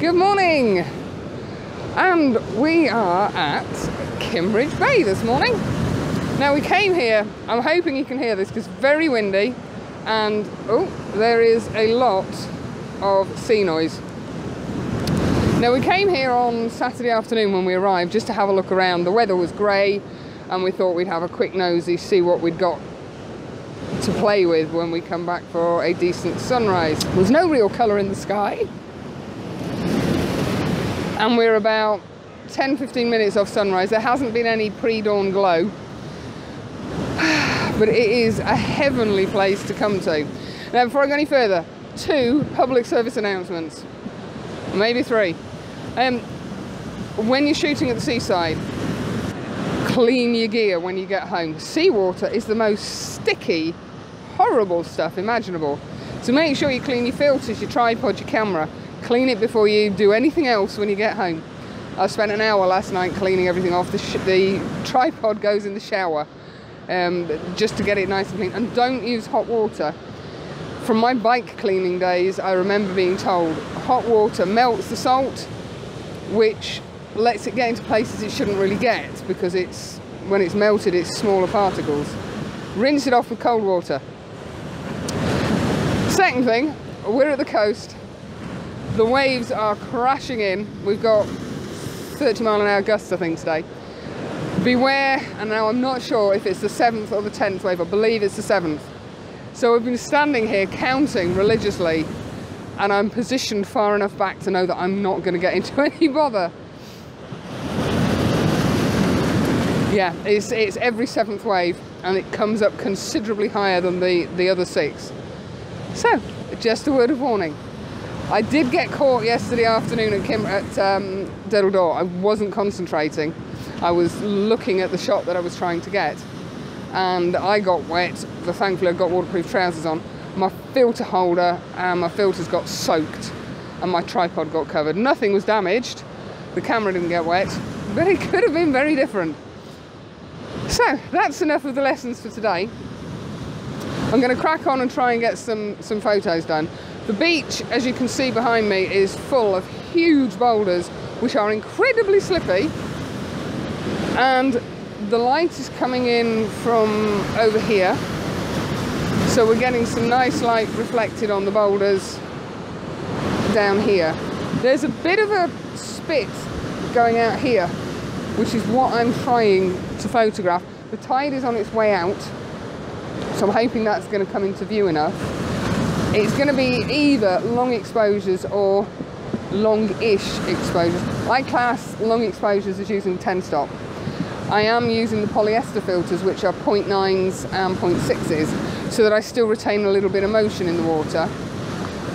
Good morning, and we are at Kimmeridge Bay this morning. Now we came here, I'm hoping you can hear this because it's very windy, and there is a lot of sea noise. Now we came here on Saturday afternoon when we arrived just to have a look around. The weather was grey and we thought we'd have a quick nosy, see what we'd got to play with when we come back for a decent sunrise. There's no real colour in the sky, and we're about 10-15 minutes off sunrise. There hasn't been any pre-dawn glow, but it is a heavenly place to come to. Now before I go any further, 2 public service announcements, maybe 3. When you're shooting at the seaside, clean your gear when you get home. Seawater is the most sticky, horrible stuff imaginable. So make sure you clean your filters, your tripod, your camera. Clean it before you do anything else when you get home. I spent an hour last night cleaning everything off. The tripod goes in the shower just to get it nice and clean. And don't use hot water. From my bike cleaning days, I remember being told hot water melts the salt, which lets it get into places it shouldn't really get, because when it's melted, it's smaller particles. Rinse it off with cold water. Second thing, we're at the coast. The waves are crashing in. We've got 30-mile-an-hour gusts, I think, today. Beware, and now I'm not sure if it's the 7th or the 10th wave. I believe it's the 7th. So we've been standing here counting religiously, and I'm positioned far enough back to know that I'm not going to get into any bother. Yeah, it's every 7th wave, and it comes up considerably higher than the other 6. So, just a word of warning. I did get caught yesterday afternoon at Deddle Door. I wasn't concentrating. I was looking at the shot that I was trying to get, and I got wet, but thankfully I've got waterproof trousers on. My filter holder and my filters got soaked, and my tripod got covered. Nothing was damaged. The camera didn't get wet, but it could have been very different. So that's enough of the lessons for today. I'm going to crack on and try and get some photos done. The beach, as you can see behind me, is full of huge boulders which are incredibly slippy, and the light is coming in from over here, so we're getting some nice light reflected on the boulders down here. There's a bit of a spit going out here, which is what I'm trying to photograph. The tide is on its way out, so I'm hoping that's going to come into view enough. It's going to be either long exposures or long-ish exposures. I class long exposures as using 10 stop. I am using the polyester filters, which are 0.9s and 0.6s, so that I still retain a little bit of motion in the water,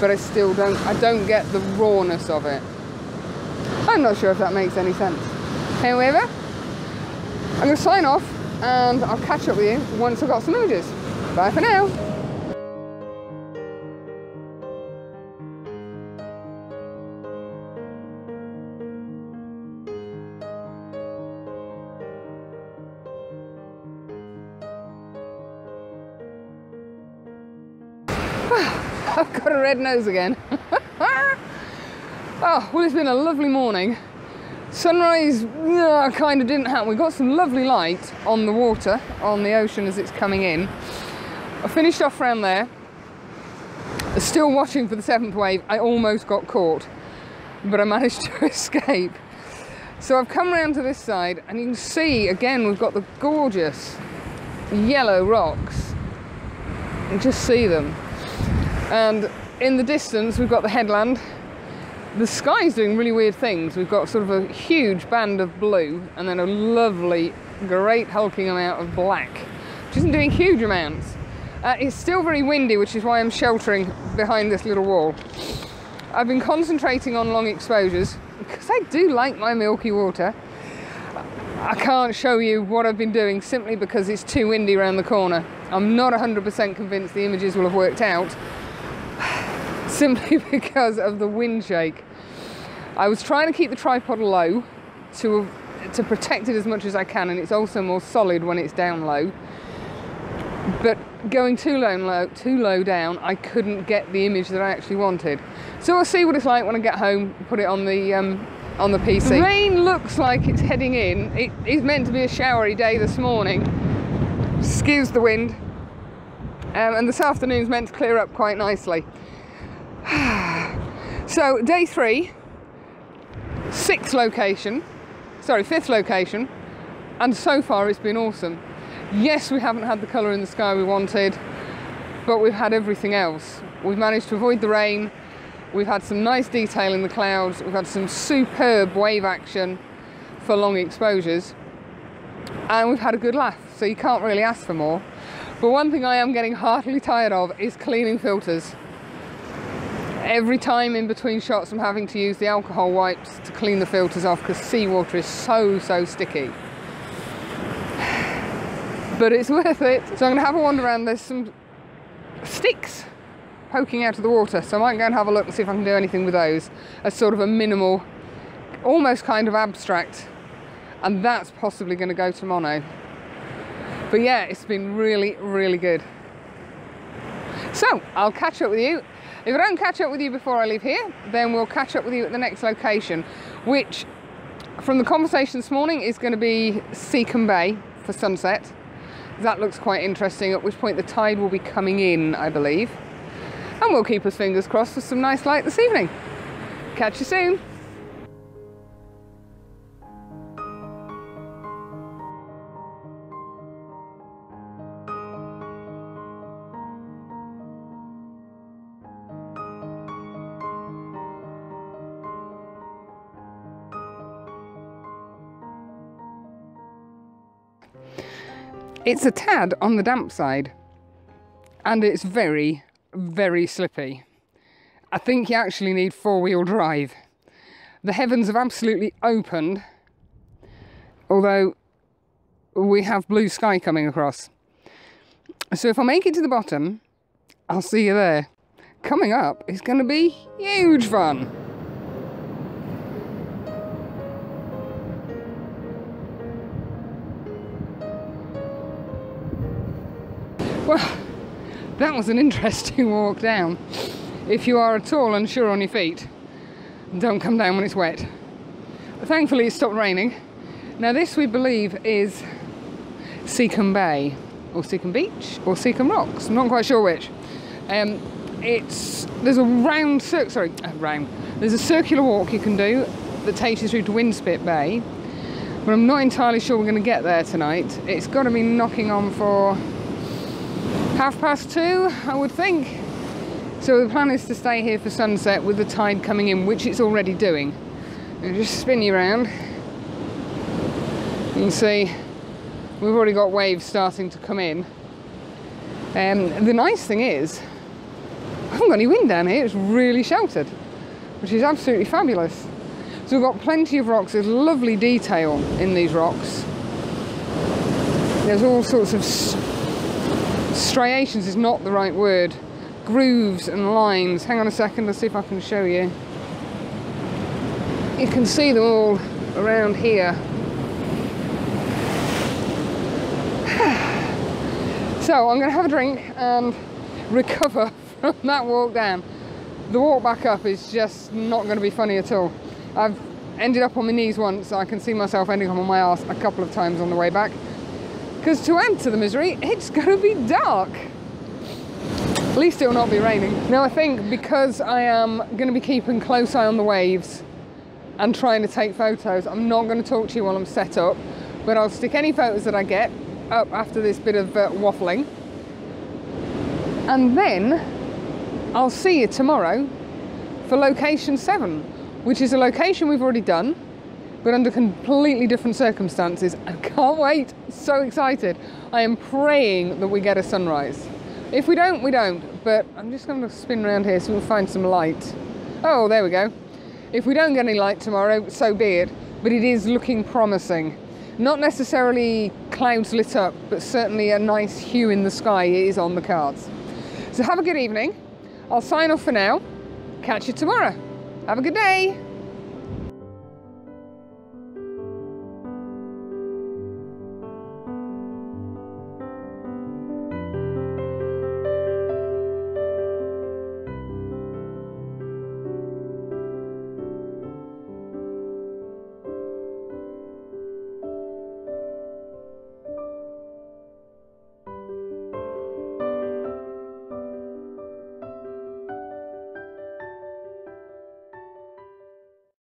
but I don't get the rawness of it. I'm not sure if that makes any sense. However, I'm going to sign off, and I'll catch up with you once I've got some images. Bye for now. I've got a red nose again. Oh, well, it's been a lovely morning. Sunrise kind of didn't happen. We got some lovely light on the water, on the ocean as it's coming in. I finished off around there. Still watching for the 7th wave. I almost got caught, but I managed to escape. So I've come around to this side, and you can see, again, we've got the gorgeous yellow rocks. You can just see them. And in the distance, we've got the headland. The sky's doing really weird things. We've got sort of a huge band of blue, and then a lovely, great hulking amount of black, which isn't doing huge amounts. It's still very windy, which is why I'm sheltering behind this little wall. I've been concentrating on long exposures, because I do like my milky water. I can't show you what I've been doing simply because it's too windy around the corner. I'm not 100% convinced the images will have worked out, simply because of the wind shake. I was trying to keep the tripod low to protect it as much as I can, and it's also more solid when it's down low. But going too low down, I couldn't get the image that I actually wanted. So I'll see what it's like when I get home, put it on the PC. The rain looks like it's heading in. It is meant to be a showery day this morning. Excuse the wind. And this afternoon's meant to clear up quite nicely. So day 3, fifth location, and so far it's been awesome. Yes, we haven't had the colour in the sky we wanted, but we've had everything else. We've managed to avoid the rain, we've had some nice detail in the clouds, we've had some superb wave action for long exposures, and we've had a good laugh, so you can't really ask for more. But one thing I am getting heartily tired of is cleaning filters. Every time in between shots I'm having to use the alcohol wipes to clean the filters off because seawater is so sticky. But it's worth it. So I'm going to have a wander around. There's some sticks poking out of the water, so I might go and have a look and see if I can do anything with those as sort of a minimal, almost kind of abstract, and that's possibly going to go to mono. But yeah, it's been really good. So I'll catch up with you. If I don't catch up with you before I leave here, then we'll catch up with you at the next location, which from the conversation this morning is going to be Seacombe Bay for sunset. That looks quite interesting, at which point the tide will be coming in, I believe. And we'll keep our fingers crossed for some nice light this evening. Catch you soon. It's a tad on the damp side, and it's very slippy. I think you actually need four-wheel drive. The heavens have absolutely opened, although we have blue sky coming across. So if I make it to the bottom, I'll see you there. Coming up is going to be huge fun. Well, that was an interesting walk down. If you are at all unsure on your feet, don't come down when it's wet. Thankfully it stopped raining. Now this, we believe, is Seacombe Bay, or Seacombe Beach, or Seacombe Rocks. I'm not quite sure which. There's a circular walk you can do that takes you through to Windspit Bay, but I'm not entirely sure we're going to get there tonight. It's got to be knocking on for 2:30, I would think. So the plan is to stay here for sunset with the tide coming in, which it's already doing. I'll just spin you around. You can see we've already got waves starting to come in. The nice thing is, I haven't got any wind down here, it's really sheltered, which is absolutely fabulous. So we've got plenty of rocks, there's lovely detail in these rocks. There's all sorts of striations is not the right word. Grooves and lines. Hang on a second, let's see if I can show you. You can see them all around here. So I'm going to have a drink and recover from that walk down. The walk back up is just not going to be funny at all. I've ended up on my knees once, so I can see myself ending up on my arse a couple of times on the way back. Because to add to the misery, it's going to be dark. At least it will not be raining. Now I think because I am going to be keeping close eye on the waves and trying to take photos, I'm not going to talk to you while I'm set up, but I'll stick any photos that I get up after this bit of waffling. And then I'll see you tomorrow for location 7, which is a location we've already done, but under completely different circumstances. I can't wait, so excited. I am praying that we get a sunrise. If we don't, we don't, but I'm just going to spin around here so we'll find some light. Oh, there we go. If we don't get any light tomorrow, so be it, but it is looking promising. Not necessarily clouds lit up, but certainly a nice hue in the sky is on the cards. So have a good evening. I'll sign off for now. Catch you tomorrow. Have a good day.